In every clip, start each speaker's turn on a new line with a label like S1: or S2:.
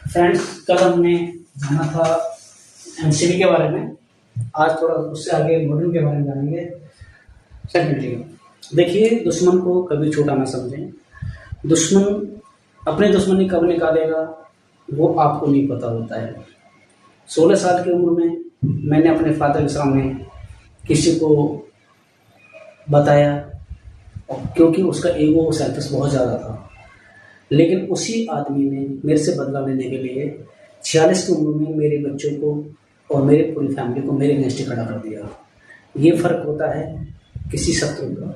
S1: Friends, कल हमने जाना था एमसीबी के बारे में। आज थोड़ा उससे आगे मॉडर्न के बारे में जानेंगे। सेकेंडली, देखिए, दुश्मन को कभी छोटा ना समझें। दुश्मन अपने दुश्मनी कब निकालेगा वो आपको नहीं पता होता है। 16 साल की उम्र में मैंने अपने फादर के सामने किसी को बताया, और क्योंकि उसका ईगो सेल्फिश बहुत ज़्यादा था, लेकिन उसी आदमी ने मेरे से बदला लेने के लिए 46 की उम्र में मेरे बच्चों को और मेरी पूरी फैमिली को मेरे अगेंस्ट खड़ा कर दिया। ये फ़र्क होता है किसी शत्रु का।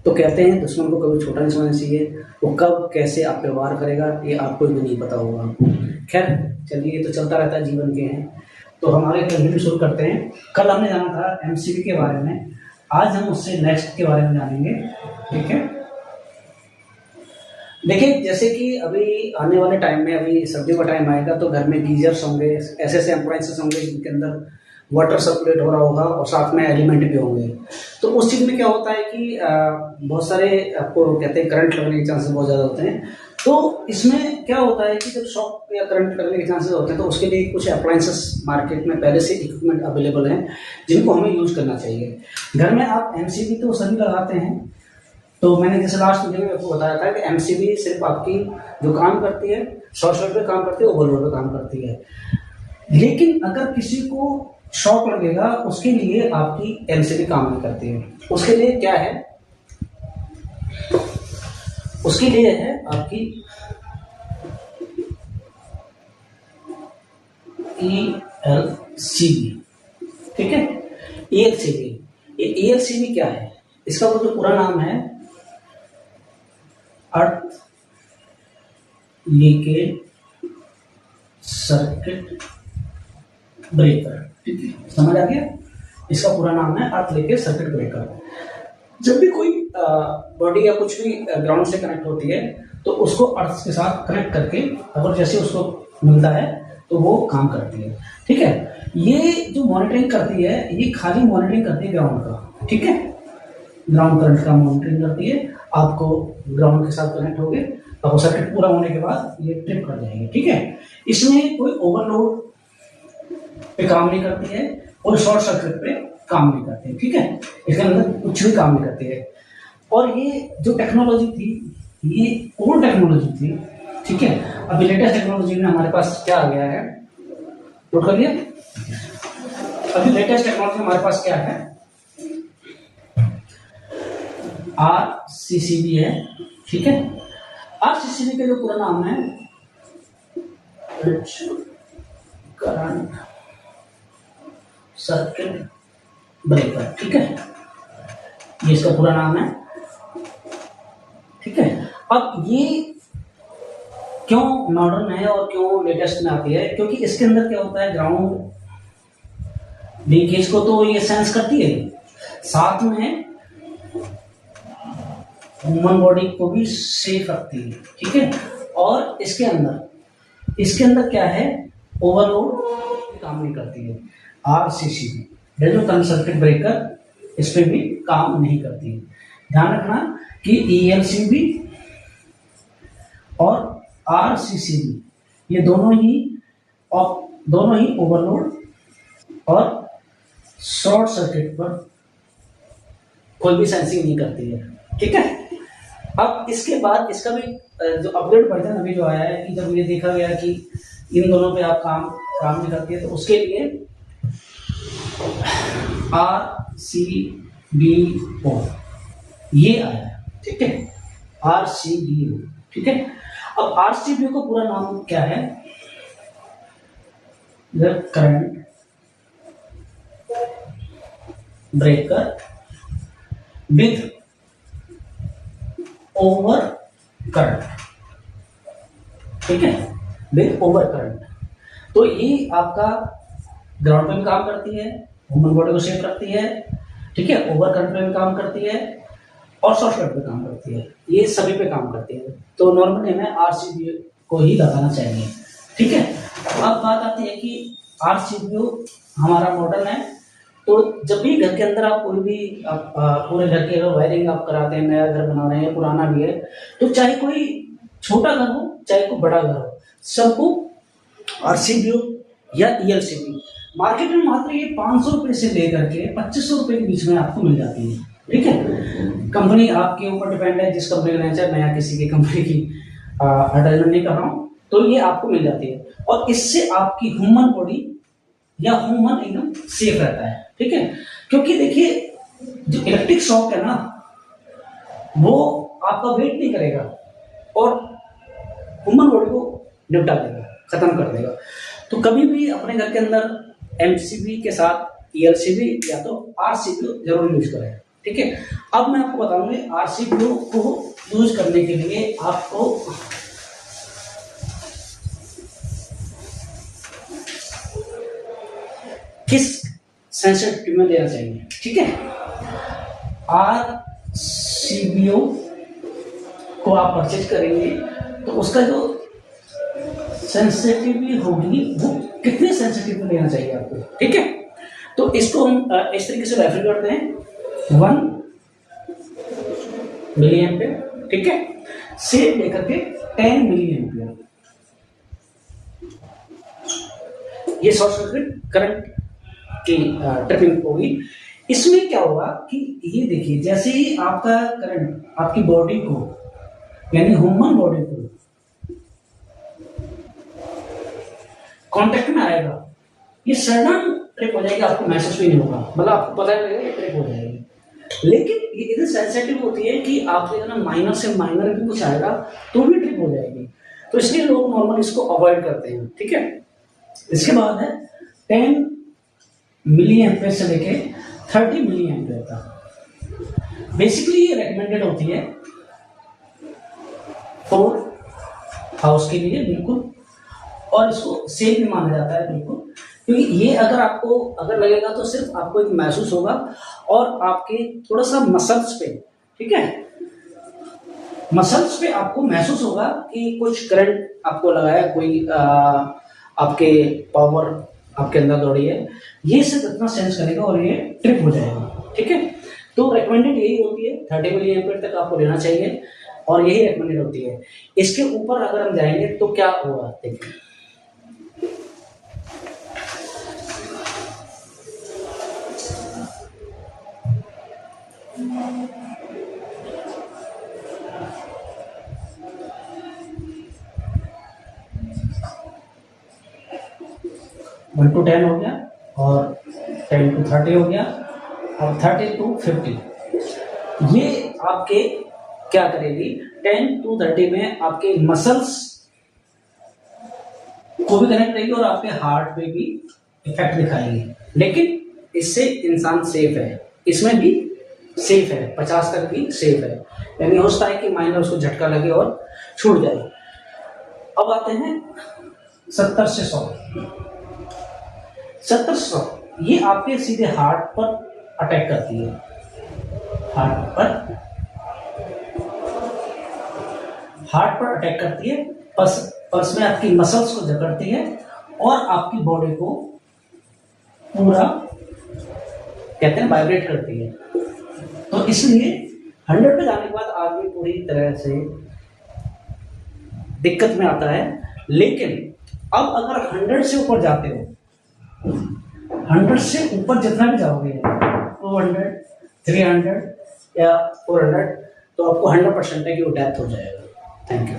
S1: तो कहते हैं दुश्मन को कभी छोटा नहीं समझना चाहिए। वो कब कैसे आप व्यवहार करेगा ये आपको भी नहीं पता होगा। खैर चलिए, ये तो चलता रहता है, जीवन के हैं। तो हमारे कंटिन्यू शुरू करते हैं। कल हमने जाना था एमसीबी के बारे में, आज हम उससे नेक्स्ट के बारे में जानेंगे। ठीक है, देखिए, जैसे कि अभी आने वाले टाइम में, अभी सर्दियों का टाइम आएगा तो घर में गीजर्स होंगे, ऐसे ऐसे अप्लायंसेस होंगे जिनके अंदर वाटर सर्कुलेट हो रहा होगा और साथ में एलिमेंट भी होंगे। तो उस चीज़ में क्या होता है कि बहुत सारे आपको कहते हैं करंट लगने के चांसेस बहुत ज़्यादा होते हैं। तो इसमें क्या होता है कि जब शॉक या करंट लगने के चांसेस होते हैं तो उसके लिए कुछ अप्लायंसेस मार्केट में पहले से इक्विपमेंट अवेलेबल हैं जिनको हमें यूज़ करना चाहिए। घर में आप एमसीबी तो सभी लगाते हैं। तो मैंने जैसे लास्ट वीडियो में आपको बताया था कि एमसीबी सिर्फ आपकी जो काम करती है, शॉर्ट सर्किट पे काम करती है, ओवरलोड पे काम करती है। लेकिन अगर किसी को शॉक लगेगा उसके लिए आपकी एमसीबी काम नहीं करती है। उसके लिए क्या है? उसके लिए है आपकी ELCB। ठीक है, ELCB। ये ELCB क्या है? इसका वो जो पूरा नाम है अर्थ लीकेज सर्किट ब्रेकर। ठीक है, समझ आ गया? इसका पूरा नाम है अर्थ लीकेज सर्किट ब्रेकर। जब भी कोई बॉडी या कुछ भी ग्राउंड से कनेक्ट होती है तो उसको अर्थ के साथ कनेक्ट करके अगर जैसे उसको मिलता है तो वो काम करती है। ठीक है, ये जो मॉनिटरिंग करती है ये खाली मॉनिटरिंग करती है ग्राउंड का। ठीक है, ग्राउंड करंट का मॉनिटरिंग करती है। आपको ग्राउंड के साथ कनेक्ट हो गए, अब सर्किट पूरा होने के बाद ये ट्रिप कर जाएंगे। ठीक है, इसमें कोई ओवरलोड पे काम नहीं करती है और शॉर्ट सर्किट पे काम नहीं करती है। ठीक है, इसके अंदर कुछ भी काम नहीं करती है। और ये जो टेक्नोलॉजी थी ये ओल्ड टेक्नोलॉजी थी। ठीक है, अभी लेटेस्ट टेक्नोलॉजी में हमारे पास क्या आ गया है, नोट कर लिया? अभी लेटेस्ट टेक्नोलॉजी हमारे पास क्या है? RCCB है। ठीक है, RCCB का जो पूरा नाम है करंट सर्किट ब्रेकर। ठीक है, ये इसका पूरा नाम है। ठीक है, अब ये क्यों मॉडर्न है और क्यों लेटेस्ट में आती है? क्योंकि इसके अंदर क्या होता है, ग्राउंड लीकेज को तो ये सेंस करती है, साथ में ह्यूमन बॉडी को भी सेफ रखती है। ठीक है, और इसके अंदर क्या है, ओवरलोड काम नहीं करती है। RCCB जो करंट सर्किट ब्रेकर इस पे भी काम नहीं करती है। ध्यान रखना कि ELCB और RCCB ये दोनों ही ओवरलोड और शॉर्ट सर्किट पर कोई भी सेंसिंग नहीं करती है। ठीक है, अब इसके बाद इसका भी जो अपडेट वर्जन अभी जो आया है कि जब ये देखा गया कि इन दोनों पे आप काम नहीं करती है तो उसके लिए RCBO ये आया है। ठीक है, RCBO। ठीक है, अब RCBO का पूरा नाम क्या है? Current breaker with over current. ठीक है, विद ओवर करंट। तो ये आपका ग्राउंड पे भी काम करती है, ह्यूमन बॉडी को सेफ रखती है। ठीक है, ओवर करंट पे भी काम करती है और शॉर्ट सर्किट पे काम करती है। ये सभी पे काम करती है। तो नॉर्मली हमें RCBO को ही लगाना चाहिए। ठीक है, अब बात आती है कि RCBO हमारा मॉडर्न है। तो जब भी घर के अंदर आप कोई भी पूरे घर के वायरिंग आप कराते हैं, नया घर बना रहे हैं, पुराना भी है, तो चाहे कोई छोटा घर हो चाहे कोई बड़ा घर हो, सबको आरसीबीओ या ईएलसीबी मार्केट में मात्र ये 500 रुपए से लेकर के 2500 रुपए के बीच में आपको मिल जाती है। ठीक है, कंपनी आपके ऊपर डिपेंड है, जिस कंपनी का लेना चाहे। मैं किसी की कंपनी की एडवर्टाइजमेंट नहीं कर रहा हूँ, तो ये आपको मिल जाती है और इससे आपकी ह्यूमन बॉडी या ह्यूमन एकदम सेफ रहता है। ठीक है, क्योंकि देखिए जो इलेक्ट्रिक शॉक है ना, वो आपका वेट नहीं करेगा और ह्यूमन बॉडी को निपटा देगा, खत्म कर देगा। तो कभी भी अपने घर के अंदर एमसीबी के साथ ईएलसीबी या तो आरसीबीओ जरूर यूज करें। ठीक है, अब मैं आपको बताऊंगा आरसीबीओ को यूज करने के लिए आपको किस सेंसिटिविटी में देना चाहिए। ठीक है, आरसीबीओ को आप परचेज करेंगे तो उसका जो सेंसिटिविटी होगी वो कितने सेंसिटिव लेना चाहिए आपको। ठीक है, तो इसको हम इस तरीके से रेफर करते हैं 1 मिली एम्पियर। ठीक है, से लेकर के 10 मिली एम्पियर, ये शॉर्ट सर्किट करंट की ट्रिपिंग होगी। इसमें क्या होगा कि ये देखिए, जैसे ही आपका करंट आपकी बॉडी को यानी ह्यूमन बॉडी को कांटेक्ट में आएगा, ये सडन ट्रिप हो जाएगी, आपको महसूस भी नहीं होगा, मतलब आपको पता है ये ट्रिप हो जाएगी। लेकिन ये इतनी सेंसिटिव होती है कि आपके ना माइनर से माइनर भी कुछ आएगा तो भी ट्रिप हो जाएगी, तो इसलिए लोग नॉर्मल इसको अवॉइड करते हैं। ठीक है, इसके बाद है 10 मिली एम्पियर से लेके 30 मिली एम्पियर तक। बेसिकली ये रेकमेंडेड होती है फॉर हाउस के लिए बिल्कुल, और इसको सेफ भी माना जाता है बिल्कुल, क्योंकि ये अगर लगेगा तो सिर्फ आपको एक महसूस होगा और आपके थोड़ा सा मसल्स पे, ठीक है, मसल्स पे आपको महसूस होगा कि कुछ करंट आपको लगा है, कोई आपके पावर आपके अंदर दौड़ी है, ये सिर्फ इतना सेंस करेगा और ये ट्रिप हो जाएगा। ठीक है, तो रेकमेंडेड यही होती है 30 मिली एम्पियर तक आपको लेना चाहिए और यही रेकमेंडेड होती है। इसके ऊपर अगर हम जाएंगे तो क्या होगा देखिए, वन टू 10 हो गया और 10 to 30 हो गया और 30 to 50। ये आपके क्या करेगी, 10 to 30 में आपके मसल्स को भी कनेक्ट रहेगी और आपके हार्ट पे भी इफेक्ट दिखाएगी। लेकिन इससे इंसान सेफ है, इसमें भी सेफ है, 50 तक भी सेफ है, यानी हो सकता है कि माइनर उसको झटका लगे और छूट जाए। अब आते हैं 70 से 100। 70 से 100 ये आपके सीधे हार्ट पर अटैक करती है, हार्ट पर अटैक करती है, पर्स में आपकी मसल्स को जकड़ती है और आपकी बॉडी को पूरा कहते हैं वाइब्रेट करती है। तो इसलिए 100 पे जाने के बाद आदमी पूरी तरह से दिक्कत में आता है। लेकिन अब अगर 100 से ऊपर जाते हो, 100 से ऊपर जितना भी जाओगे, 200, 300 या 400, तो आपको 100% है कि वो डेथ हो जाएगा। Thank you.